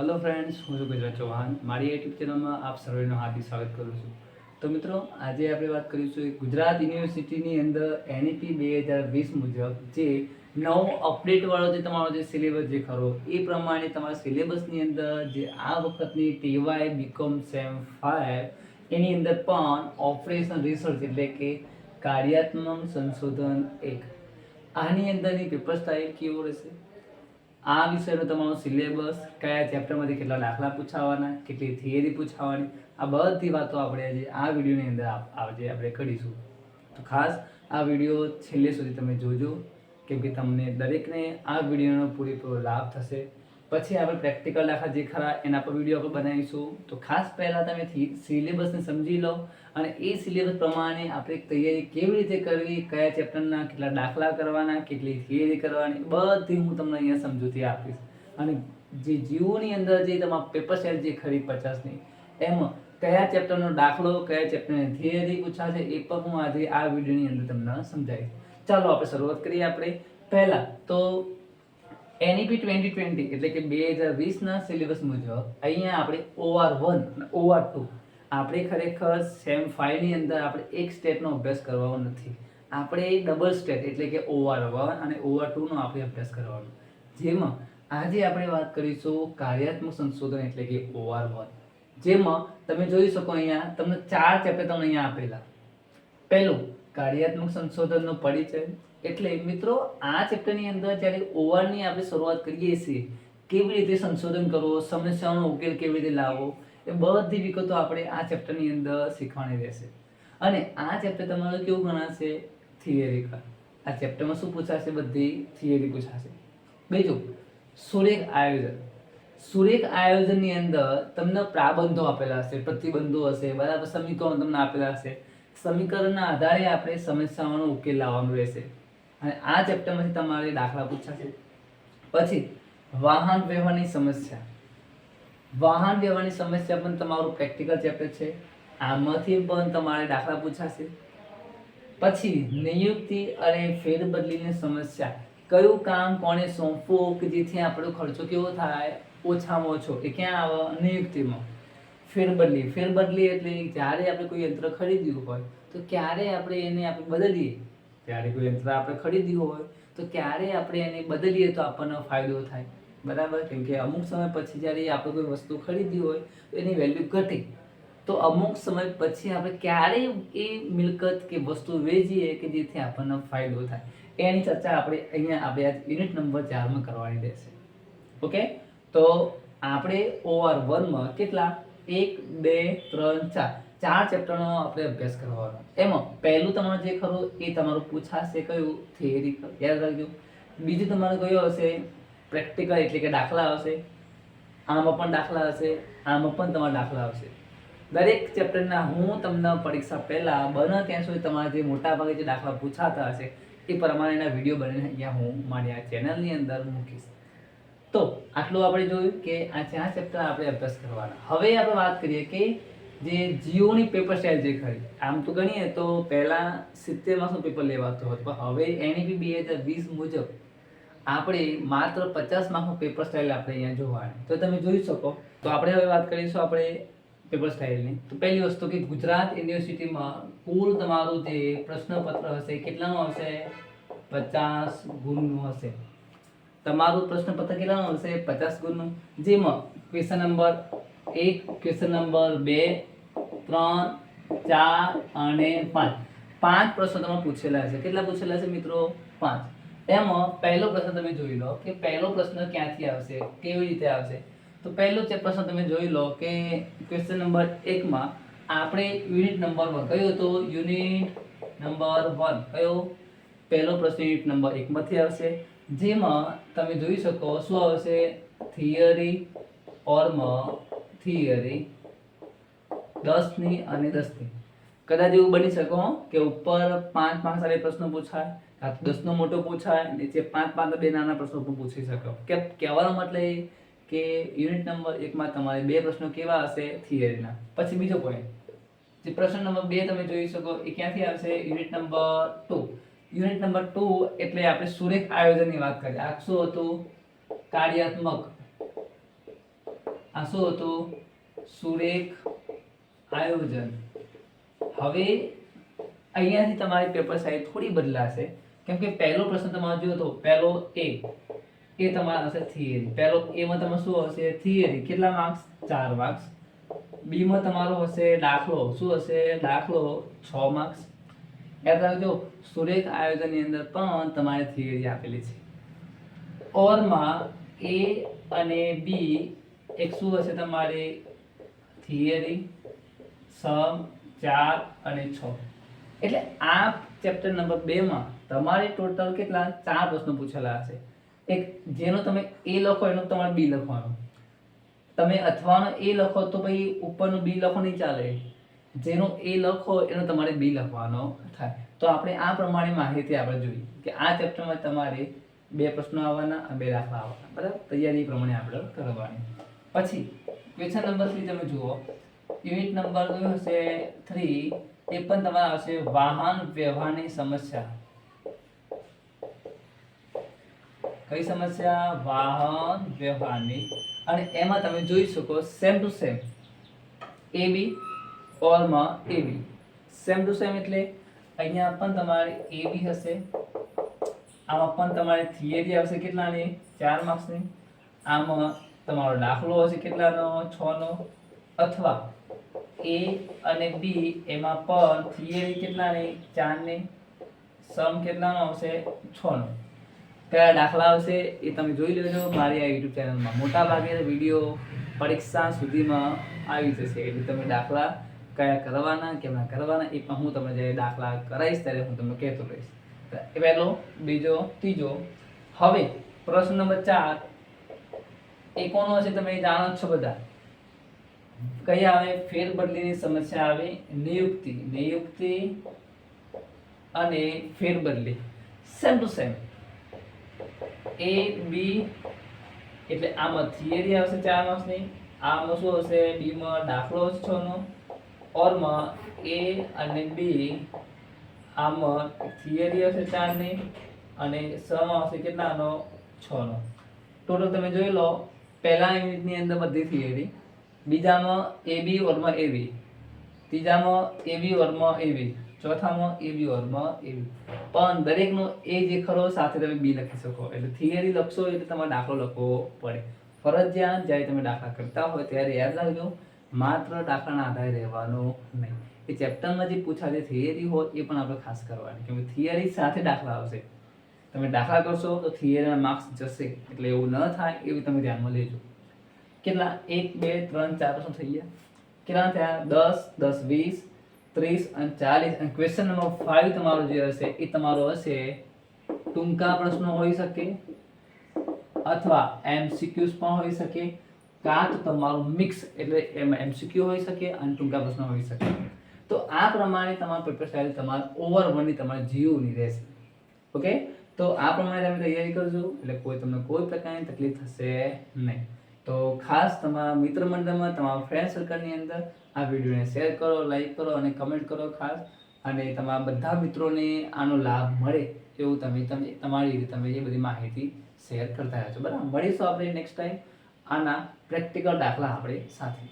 Hello friends, હું છું ગુજરાત ચૌહાણ. મારી યુટ્યુબ ચેનલમાં આપ સર્વેનું હાર્દિક સ્વાગત કરું છું. તો મિત્રો, આજે આપણે વાત કરીશું ગુજરાત યુનિવર્સિટીની અંદર એનઈપી 2020 મુજબ જે નવો અપડેટવાળો જે તમારો જે સિલેબસ જે ખરો એ પ્રમાણે તમારા સિલેબસની અંદર જે આ વખતની ટીવાય બીકોમ સેમ 5 એની અંદર પણ ઓપરેશન રિસર્ચ એટલે કે કાર્યાત્મક સંશોધન 1 આની અંદરની પેપર સ્ટાઇલ કેવો રહેશે, આ વિષયનો તમારો સિલેબસ, કયા ચેપ્ટરમાંથી કેટલા દાખલા પૂછાવાના, કેટલી થિયરી પૂછાવાની, આ બધી વાતો આપણે આજે આ વિડીયોની અંદર આજે આપણે કરીશું. તો ખાસ આ વિડીયો છેલ્લે સુધી તમે જોજો, કેમ કે તમને દરેકને આ વિડીયોનો પૂરેપૂરો લાભ થશે. પછી આપણે પ્રેક્ટિકલ દાખલા જે ખરા એના પર વિડીયો આપણે બનાવીશું. તો ખાસ પહેલાં તમે સિલેબસને સમજી લો અને એ સિલેબસ પ્રમાણે આપણે તૈયારી કેવી રીતે કરવી, કયા ચેપ્ટરના કેટલા દાખલા કરવાના, કેટલી થિયરી કરવાની, બધી હું તમને અહીંયા સમજૂતી આપીશ. અને જે જીઓની અંદર જે તમારા પેપર સેટ જે ખરી 50ની એમાં કયા ચેપ્ટરનો દાખલો, કયા ચેપ્ટરની થિયરી પૂછાશે એ પણ હું આજે આ વિડીયોની અંદર તમને સમજાવીશ. ચાલો આપણે શરૂઆત કરીએ. આપણે પહેલાં તો એનઈપી 2020 એટલે કે 2020ના સિલેબસ મુજબ અહીંયા આપણે OR1 અને OR2 આપણે ખરેખર સેમ 5ની અંદર આપણે એક સ્ટેટનો અભ્યાસ કરવાનો નથી. આપણે ડબલ સ્ટેટ એટલે કે OR1 અને OR2નો આપણે અભ્યાસ કરવાનો, જેમાં આજે આપણે વાત કરીશું કાર્યાત્મક સંશોધન એટલે કે OR1, જેમાં તમે જોઈ શકો અહીંયા તમને 4 ચેપ્ટર તમને અહીંયા આપેલા. પહેલું કાર્યાત્મક સંશોધનનો પરિચય, એટલે મિત્રો આ ચેપ્ટરની અંદર જ્યારે ઓવરની આપણે શરૂઆત કરીએ છીએ, કેવી રીતે સંશોધન કરવો, સમસ્યાઓનો ઉકેલ કેવી રીતે લાવવો, એ બધી વિગતો આપણે આ ચેપ્ટરની અંદર શીખવાની રહેશે. અને આ ચેપ્ટર તમારું કેવું ગણાશે? થિયરિકલ. આ ચેપ્ટરમાં શું પૂછાશે? બધી થિયરી પૂછાશે. બીજું સુરેખ આયોજન. સુરેખ આયોજનની અંદર તમને પ્રાબંધો આપેલા હશે, પ્રતિબંધો હશે, બરાબર, સમીકરણો તમને આપેલા હશે. સમીકરણના આધારે આપણે સમસ્યાઓનો ઉકેલ લાવવાનો રહેશે અને આ ચેપ્ટરમાંથી તમારે દાખલા પૂછાશે. પછી વાહન વ્યવહારની સમસ્યા. વાહન વ્યવહારની સમસ્યા પણ તમારું પ્રેક્ટિકલ ચેપ્ટર છે, આમાંથી પણ તમારે દાખલા પૂછાશે. પછી નિયુક્તિ અને ફેરબદલીની સમસ્યા. કયું કામ કોને સોંપવું કે જેથી આપણો ખર્ચો કેવો થાય? ઓછામાં ઓછો. એ ક્યાં આવે? નિયુક્તિમાં. ફેરબદલી એટલે જ્યારે આપણે કોઈ યંત્ર ખરીદ્યું હોય તો ક્યારે આપણે એને આપણે બદલીએ, ત્યારે કોઈ યંત્ર આપણે ખરીદ્યું હોય તો ક્યારે આપણે એને બદલીએ તો આપણને ફાયદો થાય, બરાબર. કેમ કે અમુક સમય પછી જ્યારે આપણે કોઈ વસ્તુ ખરીદી હોય તો એની વેલ્યુ ઘટે, તો અમુક સમય પછી આપણે ક્યારે એ મિલકત કે વસ્તુ વેચીએ કે જેથી આપણને ફાયદો થાય, એની ચર્ચા આપણે અહીંયા આપણે યુનિટ નંબર 4માં કરવાની રહેશે. ઓકે, તો આપણે OR1માં કેટલા 1, 2, 3, 4 ચેપ્ટરનો આપણે અભ્યાસ કરવાનો. એમાં પહેલું તમારું જે ખરું એ તમારું પૂછાશે કયું? થિયરિકલ. યાદ રાખજો. બીજું તમારું કયું હશે? પ્રેક્ટિકલ એટલે કે દાખલા હશે. આમાં પણ દાખલા હશે, આમાં પણ તમારા દાખલા આવશે. દરેક ચેપ્ટરના હું તમને પરીક્ષા પહેલાં બને ત્યાં સુધી તમારા જે મોટા ભાગે જે દાખલા પૂછાતા હશે એ પ્રમાણેના વિડીયો બનાવીને અહીંયા હું મારી આ ચેનલની અંદર મૂકીશ. તો આટલું આપણે જોયું કે આ 4 ચેપ્ટર આપણે અભ્યાસ કરવાના. હવે આપણે વાત કરીએ કે જે જીઓની પેપર સ્ટાઇલ જે ખરી, આમ તો ગણીએ તો પહેલાં 70 માર્ક્સનું પેપર લેવાતું હતું, પણ હવે એનઈપી 2020 મુજબ આપણે માત્ર 50 માર્ક્સનું પેપર સ્ટાઇલ આપણે અહીંયા જોવાની. તો તમે જોઈ શકો. તો આપણે હવે વાત કરીશું આપણે પેપર સ્ટાઇલની. તો પહેલી વસ્તુ કે ગુજરાત યુનિવર્સિટીમાં કુલ તમારું જે પ્રશ્નપત્ર હશે કેટલાનું હશે? 50 ગુણનું હશે. તમારું પ્રશ્નપત્ર કેટલાનું હશે? 50 ગુણનું, જેમાં ક્વેશ્ચન નંબર 1, ક્વેશ્ચન નંબર 2, 3, 4 અને 5 5 પ્રશ્નો તમારે પૂછેલા હશે. કેટલા પૂછેલા હશે મિત્રો? 5. એમાં પહેલો પ્રશ્ન તમે જોઈ લો કે પહેલો પ્રશ્ન ક્યાંથી આવશે, કેવી રીતે આવશે. તો પહેલો પ્રશ્ન તમે જોઈ લો કે ક્વેશ્ચન નંબર 1માં આપણે યુનિટ નંબર 1 કયો હતો? યુનિટ નંબર 1 કયો? પહેલો પ્રશ્ન યુનિટ નંબર 1 માંથી આવશે, જેમાં તમે જોઈ શકો શું આવશે? થિયરી ઓરમાં થિયરી 10ની અને 10ની. કદાચ એવું બની શકો કે ઉપર 5 માર્ક્સ વાળા પ્રશ્નો પૂછાય, કાં તો 10નો મોટો પૂછાય, નીચે 5 5 બે નાના પ્રશ્નો પણ પૂછી શકો. કે કહેવાનો મતલબ કે યુનિટ નંબર 1માં તમારે 2 પ્રશ્નો કેવા હશે? થિયરીના. પછી બીજો પોઈન્ટ, જે પ્રશ્ન નંબર 2 તમે જોઈ શકો એ ક્યાંથી આવશે? Unit number 2. યુનિટ નંબર 2 એટલે આપણે સુરેખ આયોજનની વાત કરીએ. આ શું હતું? કાર્યાત્મક આ શું હતું? સુરેખ આયોજન. હવે અહીંયાથી તમારી પેપર સાઈઝ થોડી બદલાશે, કેમ કે પહેલો પ્રશ્ન તમારો જોયો તો પહેલો એ તમારા હશે થિયરી. પહેલો એ માં તમારે શું હશે? થિયરી. કેટલા માર્ક્સ? 4 માર્ક્સ. બી માં તમારો હશે દાખલો. શું હશે? દાખલો 6 માર્ક્સ. યાદ રાખજો, સુરેખ આયોજનની અંદર પણ તમારે થિયરી આપેલી છે. ઓર માં એ અને બી એક શું હશે તમારે? થિયરી, સમ 4 અને 6. એટલે આ ચેપ્ટર નંબર 2 માં તમારે ટોટલ કેટલા? 4 પ્રશ્નો પૂછેલા હશે. એક જેનો તમે એ લખો એનો તમારે બી લખવાનો. તમે અથવાનો એ લખો તો ભાઈ ઉપરનું બી લખો નહીં ચાલે. જેનો એ લખો એનો તમારે બી લખવાનો થાય. તો આપણે આ પ્રમાણે માહિતી આપણે જોઈ કે આ ચેપ્ટરમાં તમારે 2 પ્રશ્નો આવવાના અને 2 દાખલા આવવાના. બરાબર? તૈયારી પ્રમાણે આપણે કરવાની. પછી ક્વેશ્ચન નંબર 3 તમે જુઓ. યુનિટ નંબર કયો હશે? 3. એ પણ તમારા હશે વાહન વ્યવહારની સમસ્યા. કઈ સમસ્યા? વાહન વ્યવહારની. અને એમાં તમે જોઈ શકો સેમ ટુ સેમ એ બી ઓર માં એ બી. સેમ ટુ સેમ એટલે અહીંયા પણ તમારે એ બી હશે, આમાં પણ તમારે થિયરી આવશે. કેટલાની? 4 માર્ક્સની. આમાં તમારો દાખલો હશે કેટલાનો? 6 નો. અથવા એ અને બી એમાં પણ થિયરી કેટલાની? 4 ની. સમ કેટલાનો આવશે? 6 નો. કયા દાખલા આવશે એ તમે જોઈ લેજો મારી આ YouTube ચેનલમાં. મોટા ભાગે વિડીયો પરીક્ષા સુધીમાં આવી જશે, એટલે તમે દાખલા કયા કરવાના કેમ ના કરવાના એ પણ હું તમને જ્યારે દાખલા કરાવીશ ત્યારે હું તમને કહેતો રહીશ. એ પહેલો, બીજો, ત્રીજો. હવે પ્રશ્ન નંબર 4 એ કોનો હશે? તમે જાણો જ છો બધા. કઈ આવે? ફેરબદલીની સમસ્યા આવે. નિયુક્તિ અને ફેરબદલી સેમ ટુ સેમ. એ બી એટલે આમાં થિયરી આવશે 4 માર્ક્સની. આમાં શું હશે? બી માં દાખલો હશે 6 નો. ઓર માં એ અને બી આમાં થિયરી હશે 4 ની અને સમ આવશે કેટલાનો? 6 નો. ટોટલ તમે જોઈ લો. પહેલા યુનિટની અંદર બધી થિયરી, બીજામાં એ બી ઓર માં એ બી, ત્રીજામાં એ બી ઓર માં એ બી, ચોથામાં એ બી ઓર માં એ બી. પણ દરેકનો એ જે ખરો સાથે તમે બી લખી શકો. એટલે થિયરી લખશો એટલે તમારે દાખલો લખવો પડે. ફરજિયાત જ્યારે તમે દાખલા કરતા હોય ત્યારે યાદ રાખજો, માત્ર દાખલાના આધારે રહેવાનું નહીં. એ ચેપ્ટરમાં જે પૂછાતી થિયરી હોય એ પણ આપણે ખાસ કરવાની, કેમ કે થિયરી સાથે દાખલા આવશે. તમે દાખલા કરશો તો થિયરીના માર્ક્સ જશે, એટલે એવું ન થાય એવું તમે ધ્યાનમાં લેજો. કેટલા? 1 2 3 4 પ્રશ્નો થઈ ગયા. કેટલા થયા? 10 10 20 30 અને 40. અને ક્વેશ્ચન નંબર 5 તમારો જે હશે એ તમારો હશે ટૂંકા પ્રશ્નો હોઈ શકે અથવા MCQs પણ હોઈ શકે, કાં તો તમારું મિક્સ એટલે એમાં MCQ હોઈ શકે અને ટૂંકા પ્રશ્નો હોઈ શકે. તો આ પ્રમાણે તમારું પેપર સ્ટાઇલ તમારે ઓવર 1 ની તમારે જીઓની રહેશે. ઓકે, તો આ પ્રમાણે તમે તૈયારી કરજો એટલે તમને કોઈ પ્રકારની તકલીફ થશે નહીં. તો ખાસ તમારા મિત્ર મંડળમાં, તમારા ફ્રેન્ડ સર્કલની અંદર આ વિડીયોને શેર કરો, લાઈક કરો અને કમેન્ટ કરો ખાસ. અને તમારા બધા મિત્રોને આનો લાભ મળે એવું તમે તમારી રીતે તમે એ બધી માહિતી શેર કરતા રહેજો. બરાબર? મળીશું આપણે નેક્સ્ટ ટાઈમ આના પ્રેક્ટિકલ દાખલા આપણે સાથે.